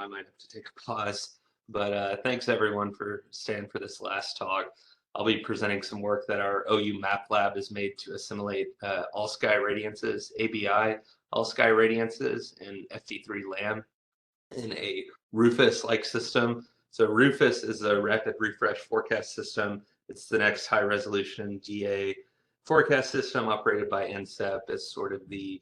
I might have to take a pause. But thanks everyone for staying for this last talk. I'll be presenting some work that our OU Map Lab has made to assimilate all sky radiances, ABI, all sky radiances, and FV3 LAM in a RRFS-like system. So RRFS is a rapid refresh forecast system. It's the next high resolution GA forecast system operated by NCEP as sort of the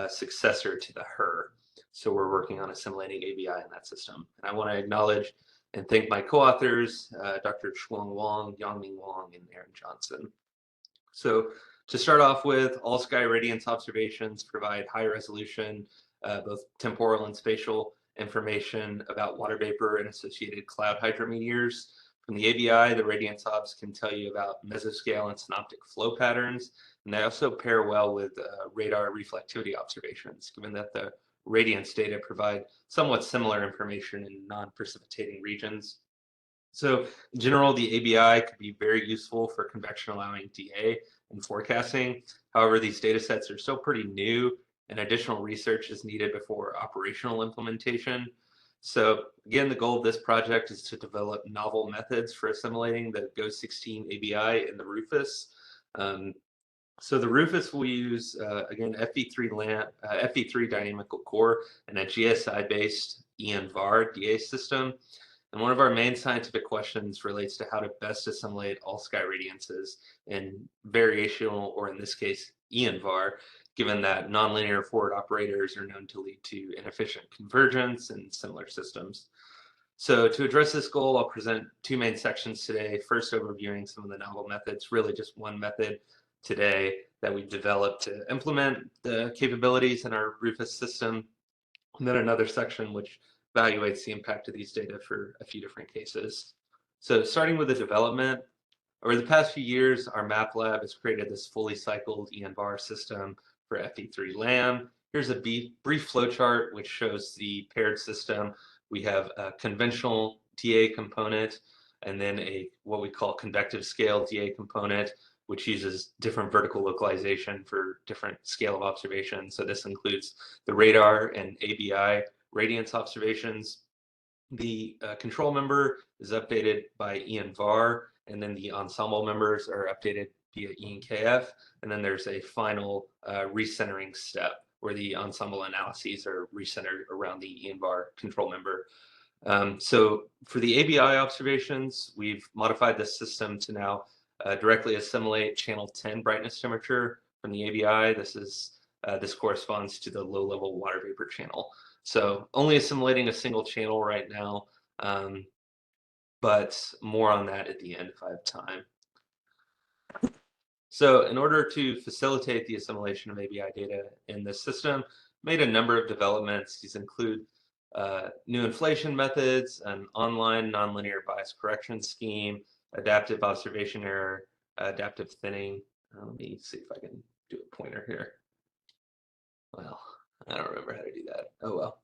successor to the HER. So we're working on assimilating ABI in that system. And I want to acknowledge and thank my co-authors, Dr. Xuguang Wang, Yangming Wang, and Aaron Johnson. So to start off with, all sky radiance observations provide high resolution, both temporal and spatial information about water vapor and associated cloud hydrometeors. From the ABI, the radiance obs can tell you about mesoscale and synoptic flow patterns, and they also pair well with radar reflectivity observations, given that the radiance data provide somewhat similar information in non-precipitating regions. So in general, the ABI could be very useful for convection allowing DA and forecasting. However, these data sets are still pretty new and additional research is needed before operational implementation. So again, the goal of this project is to develop novel methods for assimilating the GOES-16 ABI in the RRFS. So the RRFS will use, again, FV3 dynamical core and a GSI-based EnVar DA system. And one of our main scientific questions relates to how to best assimilate all sky radiances in variational, or in this case, EnVar, given that nonlinear forward operators are known to lead to inefficient convergence in similar systems. So to address this goal, I'll present two main sections today. First, overviewing some of the novel methods, really just one method today that we've developed to implement the capabilities in our RRFS system. And then another section which evaluates the impact of these data for a few different cases. So starting with the development, over the past few years, our Map Lab has created this fully cycled EnVar system for FV3 LAM. Here's a brief flowchart which shows the paired system. We have a conventional DA component and then a what we call convective scale DA component, which uses different vertical localization for different scale of observation. So this includes the radar and ABI radiance observations. The control member is updated by EnVar, and then the ensemble members are updated via EnKF, and then there's a final recentering step where the ensemble analyses are recentered around the EnVar control member. So for the ABI observations, we've modified the system to now directly assimilate channel 10 brightness temperature from the ABI. This corresponds to the low-level water vapor channel. So only assimilating a single channel right now, but more on that at the end if I have time. So in order to facilitate the assimilation of ABI data in this system, made a number of developments. These include new inflation methods, an online nonlinear bias correction scheme, adaptive observation error, adaptive thinning. Let me see if I can do a pointer here. Well, I don't remember how to do that. Oh well.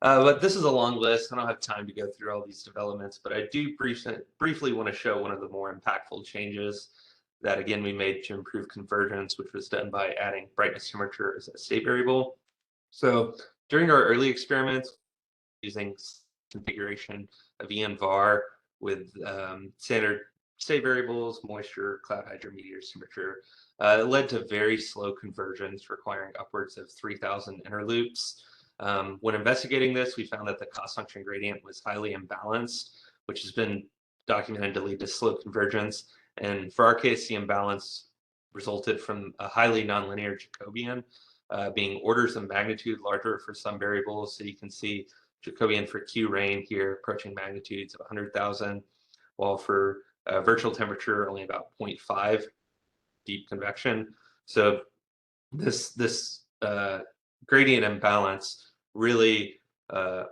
But this is a long list. I don't have time to go through all these developments, but I do briefly want to show one of the more impactful changes that, again, we made to improve convergence, which was done by adding brightness temperature as a state variable. So during our early experiments, using configuration of EnVar with standard state variables, moisture, cloud hydrometeors, temperature, it led to very slow convergence requiring upwards of 3,000 inner loops. When investigating this, we found that the cost function gradient was highly imbalanced, which has been documented to lead to slow convergence. And for our case, the imbalance resulted from a highly nonlinear Jacobian, being orders of magnitude larger for some variables. So you can see Jacobian for Q rain here approaching magnitudes of 100,000, while for virtual temperature only about 0.5 deep convection. So this gradient imbalance really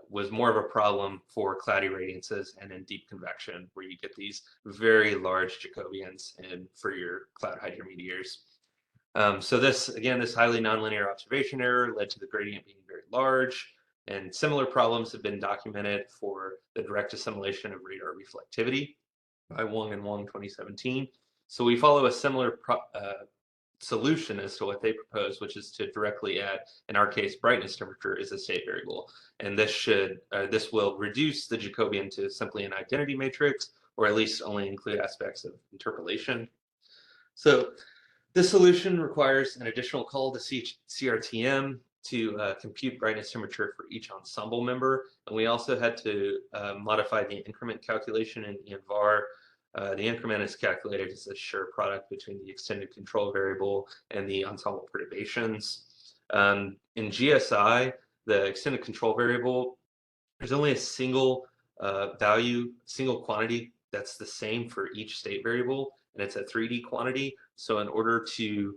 was more of a problem for cloudy radiances and in deep convection, where you get these very large Jacobians and for your cloud hydrometeors. So this highly nonlinear observation error led to the gradient being very large, and similar problems have been documented for the direct assimilation of radar reflectivity by Wang and Wang 2017. So we follow a similar solution as to what they propose, which is to directly add, in our case, brightness temperature is a state variable. And this will reduce the Jacobian to simply an identity matrix, or at least only include aspects of interpolation. So this solution requires an additional call to CRTM to compute brightness temperature for each ensemble member. And we also had to modify the increment calculation in EnVar. The increment is calculated as a Schur product between the extended control variable and the ensemble perturbations. In GSI, the extended control variable, there's only a single single quantity that's the same for each state variable, and it's a 3D quantity. So in order to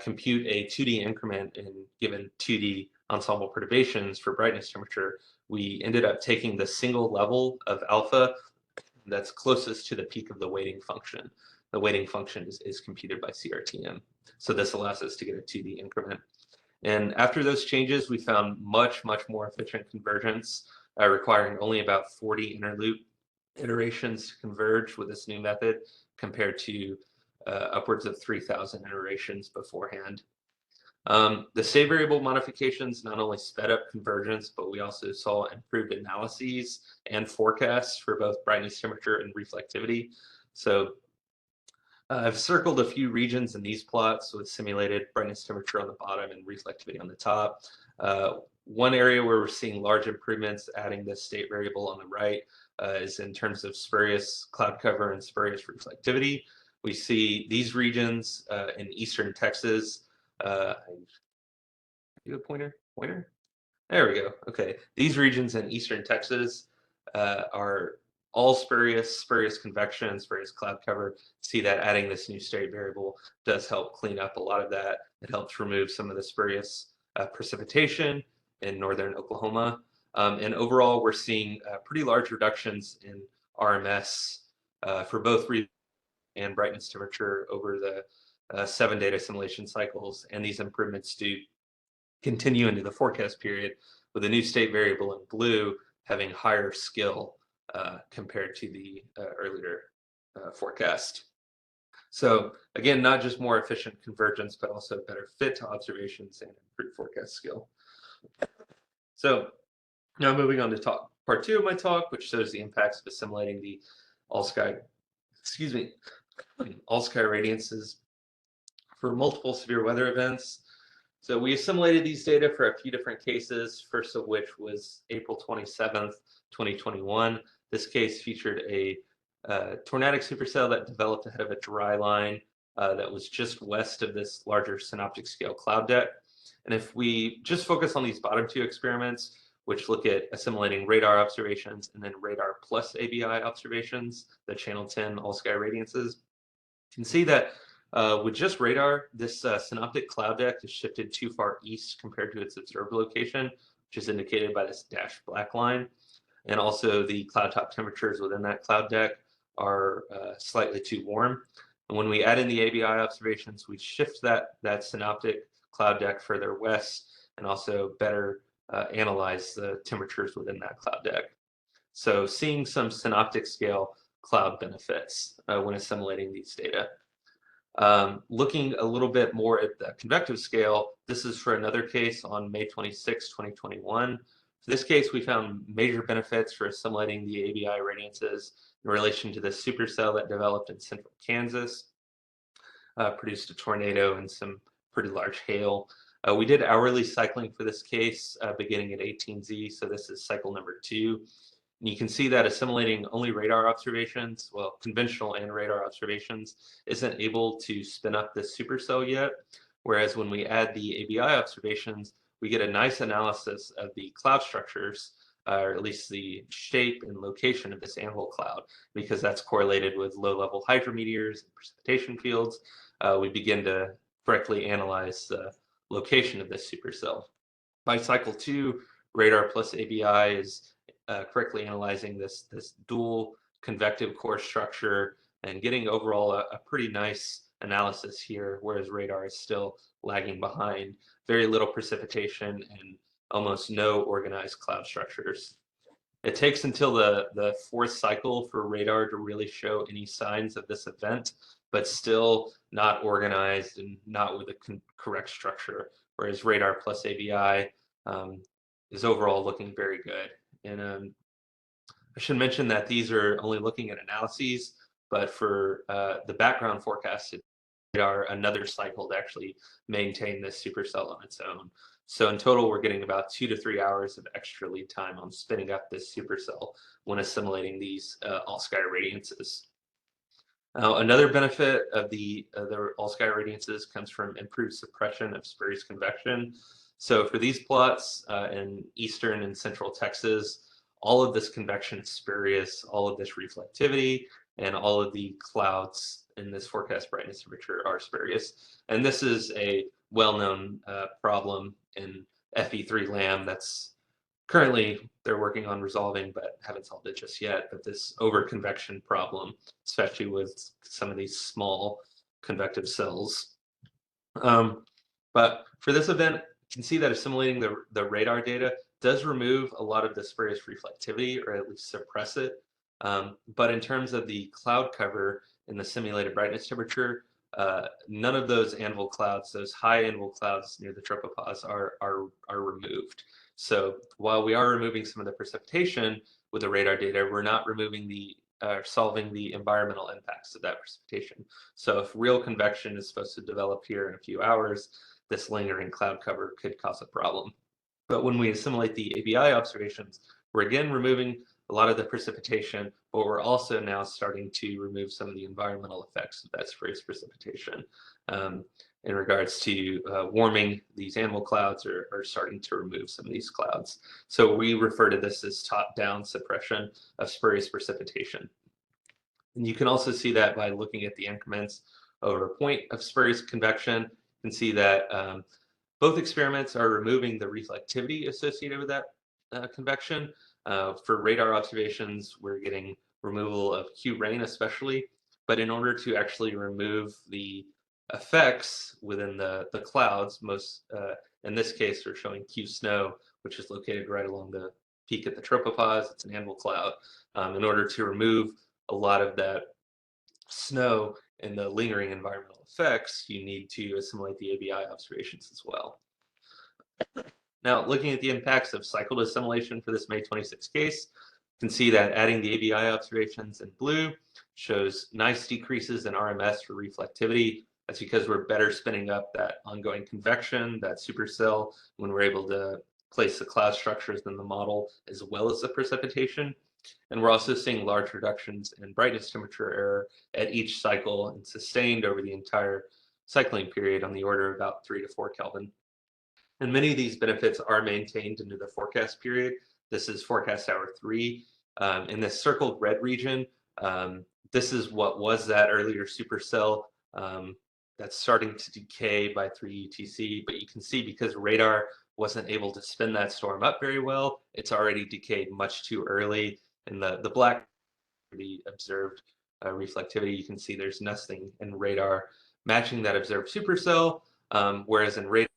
compute a 2D increment in given 2D ensemble perturbations for brightness temperature, we ended up taking the single level of alpha that's closest to the peak of the weighting function. The weighting function is computed by CRTM. So this allows us to get a 2D increment. And after those changes, we found much more efficient convergence, requiring only about 40 inner loop iterations to converge with this new method compared to upwards of 3,000 iterations beforehand. The state variable modifications not only sped up convergence, but we also saw improved analyses and forecasts for both brightness temperature and reflectivity. So I've circled a few regions in these plots with simulated brightness temperature on the bottom and reflectivity on the top. One area where we're seeing large improvements adding this state variable on the right is in terms of spurious cloud cover and spurious reflectivity. We see these regions in eastern Texas. Do a pointer? There we go. Okay, these regions in eastern Texas are all spurious convection, and spurious cloud cover. See that adding this new state variable does help clean up a lot of that. It helps remove some of the spurious precipitation in northern Oklahoma. And overall, we're seeing pretty large reductions in RMS for both and brightness temperature over the 7 data assimilation cycles. And these improvements do continue into the forecast period, with a new state variable in blue having higher skill compared to the earlier forecast. So again, not just more efficient convergence, but also better fit to observations and improved forecast skill. So now moving on to part 2 of my talk, which shows the impacts of assimilating the all-sky radiances for multiple severe weather events. So we assimilated these data for a few different cases, first of which was April 27th, 2021. This case featured a tornadic supercell that developed ahead of a dry line that was just west of this larger synoptic scale cloud deck. And if we just focus on these bottom 2 experiments, which look at assimilating radar observations and then radar plus ABI observations, the channel 10 all-sky radiances, you can see that with just radar, this synoptic cloud deck is shifted too far east compared to its observed location, which is indicated by this dashed black line. And also the cloud top temperatures within that cloud deck are slightly too warm. And when we add in the ABI observations, we shift that synoptic cloud deck further west and also better analyze the temperatures within that cloud deck. So seeing some synoptic scale cloud benefits when assimilating these data. Looking a little bit more at the convective scale, this is for another case on May 26, 2021. For this case, we found major benefits for assimilating the ABI radiances in relation to the supercell that developed in central Kansas, produced a tornado and some pretty large hail. We did hourly cycling for this case beginning at 18Z, so this is cycle number 2. And you can see that assimilating only radar observations, well, conventional and radar observations, isn't able to spin up this supercell yet. Whereas when we add the ABI observations, we get a nice analysis of the cloud structures, or at least the shape and location of this anvil cloud, because that's correlated with low-level hydrometeors and precipitation fields. We begin to correctly analyze the location of this supercell. By cycle 2, radar plus ABI is correctly analyzing this dual convective core structure and getting overall a pretty nice analysis here, whereas radar is still lagging behind. Very little precipitation and almost no organized cloud structures. It takes until the 4th cycle for radar to really show any signs of this event. but still not organized and not with a correct structure, whereas radar plus ABI is overall looking very good. And I should mention that these are only looking at analyses, but for the background forecast, radar another cycle to actually maintain this supercell on its own. So in total, we're getting about 2 to 3 hours of extra lead time on spinning up this supercell when assimilating these all-sky radiances. Another benefit of the all-sky radiances comes from improved suppression of spurious convection. So for these plots in eastern and central Texas, all of this convection is spurious, all of this reflectivity, and all of the clouds in this forecast brightness temperature are spurious. And this is a well-known problem in FE3 LAM that's currently they're working on resolving, but haven't solved it just yet. But this overconvection problem, especially with some of these small convective cells. But for this event, you can see that assimilating the radar data does remove a lot of the spurious reflectivity, or at least suppress it. But in terms of the cloud cover in the simulated brightness temperature, none of those anvil clouds, those high anvil clouds near the tropopause, are removed. So while we are removing some of the precipitation with the radar data, we're not removing solving the environmental impacts of that precipitation. So if real convection is supposed to develop here in a few hours, this lingering cloud cover could cause a problem. But when we assimilate the ABI observations, we're again removing a lot of the precipitation, but we're also now starting to remove some of the environmental effects of that spurious precipitation. In regards to warming, these anvil clouds are starting to remove some of these clouds. So we refer to this as top-down suppression of spurious precipitation. And you can also see that by looking at the increments over a point of spurious convection. You can see that both experiments are removing the reflectivity associated with that convection. For radar observations, we're getting removal of Q rain especially, but in order to actually remove the effects within the clouds, in this case, we're showing Q snow, which is located right along the peak at the tropopause. It's an anvil cloud. In order to remove a lot of that snow and the lingering environmental effects, you need to assimilate the ABI observations as well. Now, looking at the impacts of cycled assimilation for this May 26 case, you can see that adding the ABI observations in blue shows nice decreases in RMS for reflectivity. That's because we're better spinning up that ongoing convection, that supercell, when we're able to place the cloud structures in the model as well as the precipitation. And we're also seeing large reductions in brightness temperature error at each cycle and sustained over the entire cycling period on the order of about 3 to 4 Kelvin. And many of these benefits are maintained into the forecast period. This is forecast hour 3. In this circled red region, this is what was that earlier supercell that's starting to decay by 3 UTC. But you can see because radar wasn't able to spin that storm up very well, it's already decayed much too early. And the black, the observed reflectivity, you can see there's nothing in radar matching that observed supercell, whereas in radar,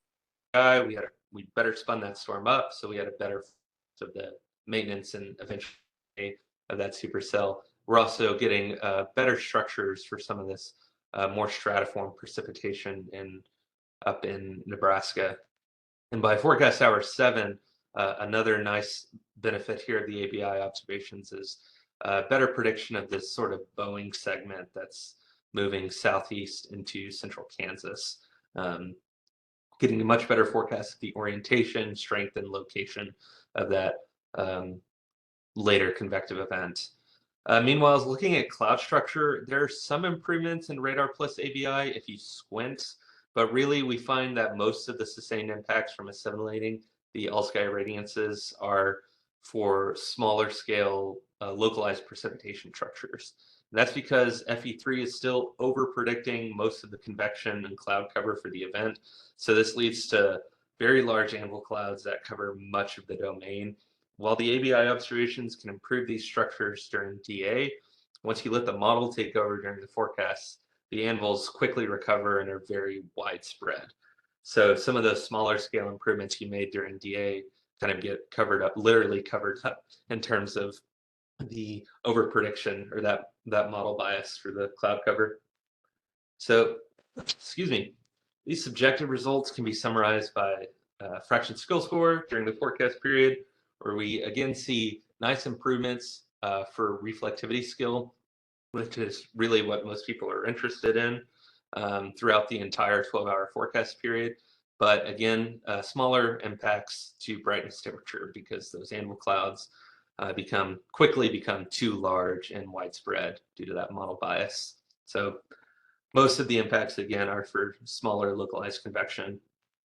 we better spun that storm up, so we had a better of the maintenance and eventually of that supercell. We're also getting better structures for some of this more stratiform precipitation up in Nebraska. And by forecast hour 7, another nice benefit here of the ABI observations is better prediction of this sort of Boeing segment that's moving southeast into central Kansas. Getting a much better forecast of the orientation, strength, and location of that later convective event. Meanwhile, looking at cloud structure, there are some improvements in radar plus ABI if you squint, but really we find that most of the sustained impacts from assimilating the all-sky radiances are for smaller scale localized precipitation structures. And that's because FE3 is still over predicting most of the convection and cloud cover for the event. So this leads to very large anvil clouds that cover much of the domain. While the ABI observations can improve these structures during DA, once you let the model take over during the forecast, the anvils quickly recover and are very widespread. So some of those smaller scale improvements you made during DA kind of get covered up, literally covered up in terms of the over prediction or that model bias for the cloud cover. So, excuse me, these subjective results can be summarized by fraction skill score during the forecast period, where we again see nice improvements for reflectivity skill, which is really what most people are interested in throughout the entire 12-hour forecast period. But again, smaller impacts to brightness temperature because those animal clouds quickly become too large and widespread due to that model bias. So most of the impacts, again, are for smaller localized convection.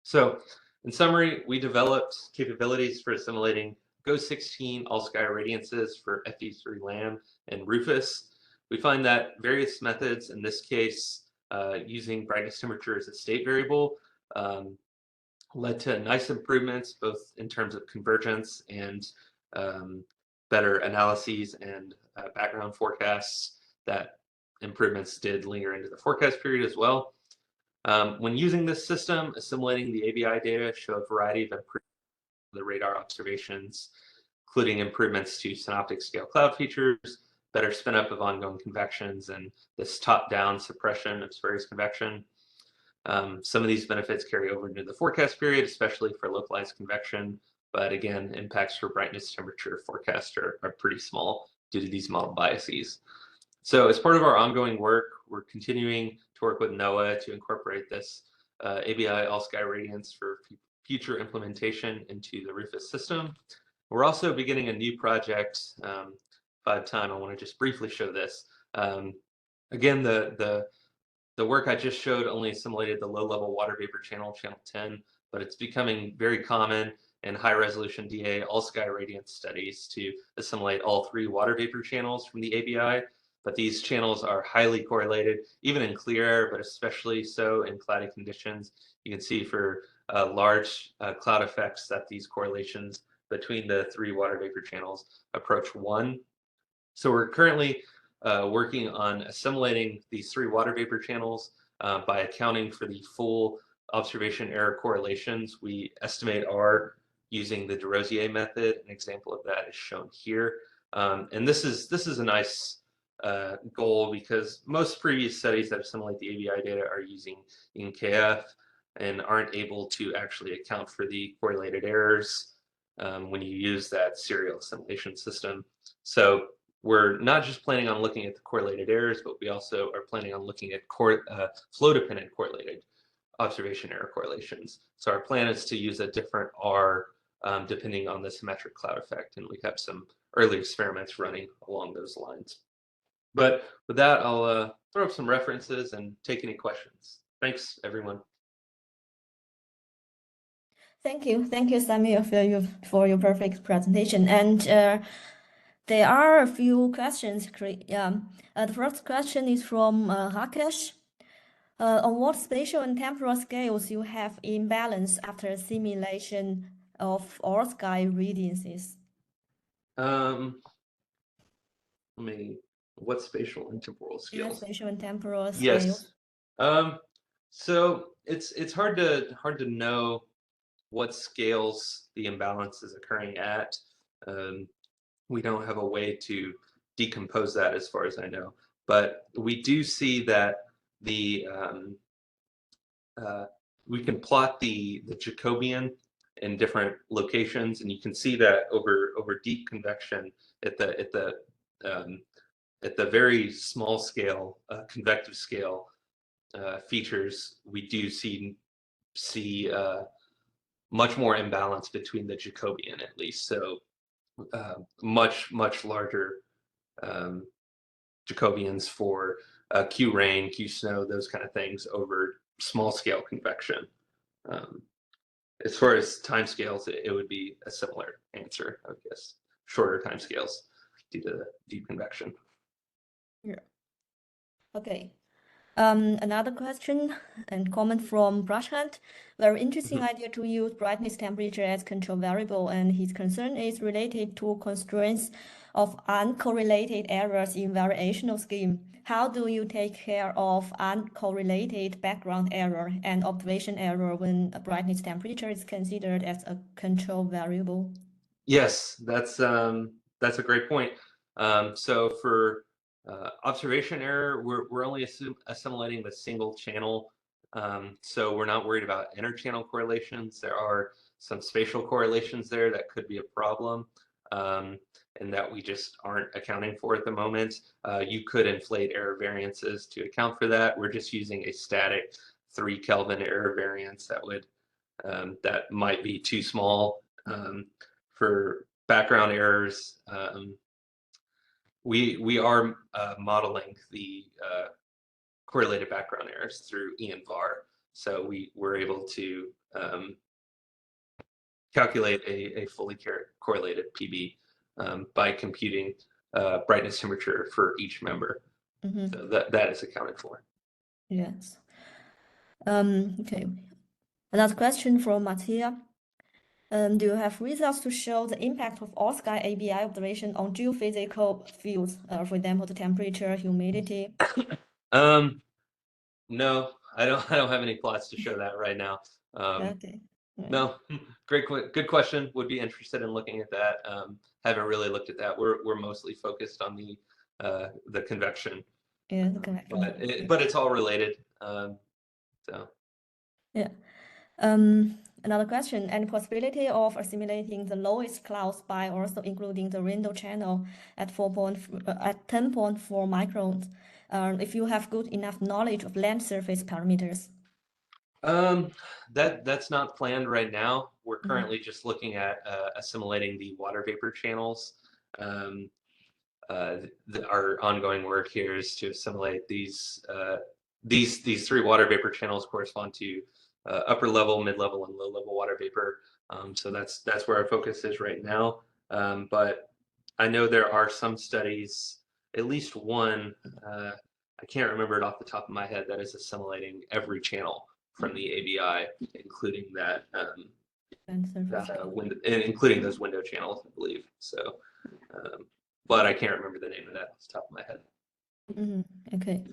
So in summary, we developed capabilities for assimilating GOES-16 all-sky radiances for FE3 Lam and Rufus. We find that various methods, in this case, using brightness temperature as a state variable, led to nice improvements, both in terms of convergence and better analyses and background forecasts. That improvements did linger into the forecast period as well. When using this system, assimilating the ABI data show a variety of improvements in the radar observations, including improvements to synoptic scale cloud features, better spin up of ongoing convections, and this top-down suppression of spurious convection. Some of these benefits carry over into the forecast period, especially for localized convection, but again, impacts for brightness temperature forecast are pretty small due to these model biases. So as part of our ongoing work, we're continuing to work with NOAA to incorporate this ABI all-sky radiance for future implementation into the Rufus system. We're also beginning a new project. If I have time, I want to just briefly show this. Again, the work I just showed only assimilated the low-level water vapor channel, channel 10, but it's becoming very common in high-resolution DA all-sky radiance studies to assimilate all 3 water vapor channels from the ABI. But these channels are highly correlated, even in clear air, but especially so in cloudy conditions. You can see for large cloud effects that these correlations between the 3 water vapor channels approach 1. So we're currently working on assimilating these 3 water vapor channels by accounting for the full observation error correlations. We estimate R using the de Rosier method. An example of that is shown here. And this is a nice goal because most previous studies that assimilate the ABI data are using EnKF and aren't able to actually account for the correlated errors when you use that serial assimilation system. So we're not just planning on looking at the correlated errors, but we also are planning on looking at flow-dependent correlated observation error correlations. So our plan is to use a different R depending on the symmetric cloud effect, and we have some early experiments running along those lines. But with that, I'll throw up some references and take any questions. Thanks, everyone. Thank you, Samuel, for your perfect presentation. And there are a few questions. The first question is from Rakesh. On what spatial and temporal scales you have imbalance after assimilation of all sky radiances? What spatial and temporal scales? Yeah, spatial and temporal Yes. scales. So it's hard to know what scales the imbalance is occurring at. We don't have a way to decompose that as far as I know, but we do see that the we can plot the Jacobian in different locations, and you can see that over deep convection at the very small scale convective scale features, we do see much more imbalance between the Jacobian, at least. So much larger Jacobians for Q rain, Q snow, those kind of things over small scale convection. As far as timescales, it would be a similar answer, I guess. Shorter timescales due to deep convection. Yeah. Okay. Another question and comment from Brushhunt. Very interesting idea to use brightness temperature as control variable, and his concern is related to constraints of uncorrelated errors in variational scheme. How do you take care of uncorrelated background error and observation error when a brightness temperature is considered as a control variable? Yes, that's a great point. So for Observation error, we're only assimilating the single channel, so we're not worried about interchannel correlations. There are some spatial correlations there that could be a problem, and that we just aren't accounting for at the moment. You could inflate error variances to account for that. We're just using a static 3 Kelvin error variance that might be too small for background errors. We are modeling the correlated background errors through EnVar, so we were able to calculate a fully correlated PB by computing brightness temperature for each member. So that is accounted for. Yes. Okay. Another question from Mattia. Do you have results to show the impact of all-sky ABI observation on geophysical fields, for example, the temperature, humidity? No, I don't have any plots to show that right now. Okay. Yeah. No, good question. Would be interested in looking at that. Haven't really looked at that. We're mostly focused on the convection. Yeah, the convection. But it's all related. So. Yeah. Another question, any possibility of assimilating the lowest clouds by also including the window channel at 10.4 microns, if you have good enough knowledge of land surface parameters? That's not planned right now. We're currently just looking at assimilating the water vapor channels. Our ongoing work here is to assimilate these 3 water vapor channels correspond to upper level, mid level, and low level water vapor. So that's where our focus is right now. But I know there are some studies, at least one, I can't remember it off the top of my head, that is assimilating every channel from the ABI, including that, including those window channels, I believe. So, but I can't remember the name of that off the top of my head. Okay.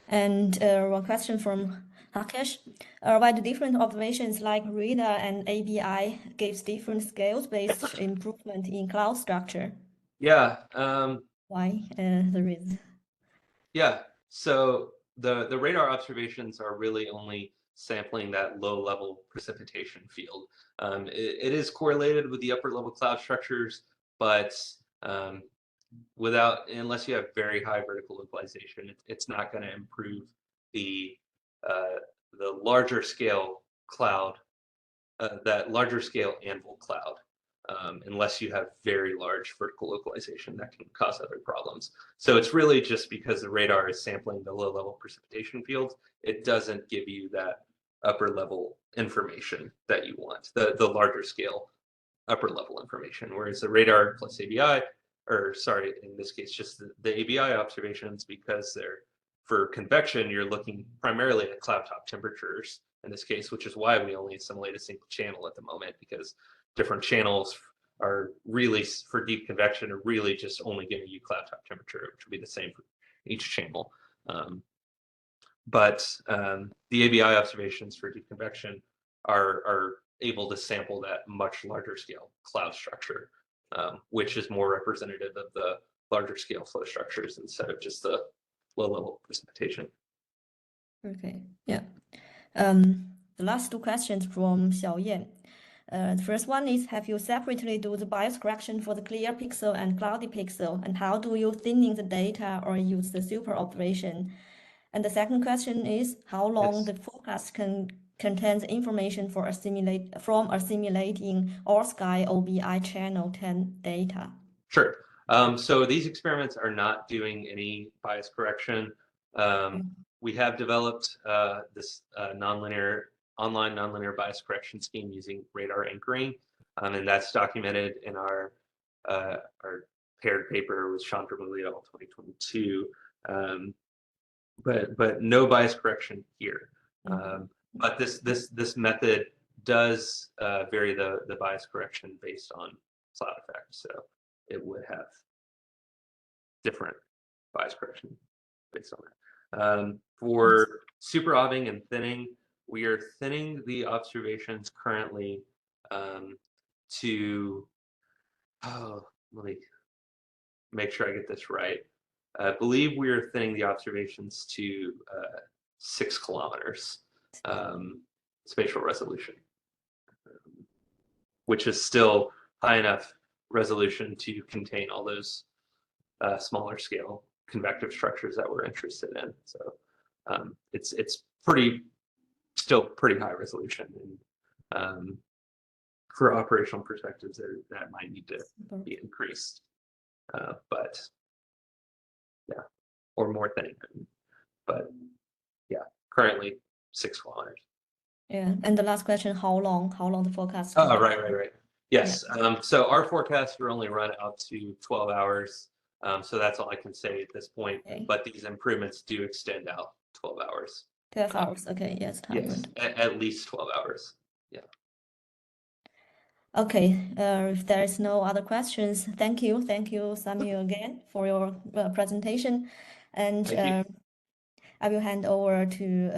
And one question from Rakesh. Why do different observations like radar and ABI gives different scales-based improvement in cloud structure? Yeah. Why the reason? Yeah. So the radar observations are really only sampling that low-level precipitation field. It is correlated with the upper-level cloud structures, but unless you have very high vertical localization, it's not going to improve the larger scale cloud, that larger scale anvil cloud, unless you have very large vertical localization that can cause other problems. So it's really just because the radar is sampling the low level precipitation fields, it doesn't give you that upper level information that you want, the larger scale upper level information, whereas the radar plus ABI, or sorry, in this case, just the ABI observations, because they're for convection, you're looking primarily at cloud top temperatures in this case, which is why we only assimilate a single channel at the moment, because different channels are really, for deep convection, are really just only giving you cloud top temperature, which will be the same for each channel. But the ABI observations for deep convection are able to sample that much larger scale cloud structure, which is more representative of the larger scale flow structures instead of just the low level precipitation. Okay, yeah. The last 2 questions from Xiaoyan. The first one is, have you separately do the bias correction for the clear pixel and cloudy pixel, and how do you thinning the data or use the super observation? And the second question is, how long the forecast contains information from assimilating all sky OBI channel 10 data? Sure. So these experiments are not doing any bias correction. We have developed this online nonlinear bias correction scheme using radar anchoring, and that's documented in our paired paper with Chandra Mulya 2022. But no bias correction here. But this method does vary the bias correction based on cloud effect. So it would have different bias correction based on that. For super obbing and thinning, we are thinning the observations currently to, let me make sure I get this right. I believe we are thinning the observations to 6 kilometers spatial resolution, which is still high enough resolution to contain all those smaller scale convective structures that we're interested in. So it's still pretty high resolution, and for operational perspectives, that might need to be increased, but yeah, or more thinning. But yeah, currently 6 kilometers. Yeah, and the last question: how long the forecast? Oh, right. Yes. Yeah. So our forecasts are only run out to 12 hours. So that's all I can say at this point. Okay. But these improvements do extend out 12 hours. 12 hours. Okay. Yes. Yes. At least 12 hours. Yeah. Okay. If there is no other questions, thank you, Samuel, again for your presentation, and I will hand over to.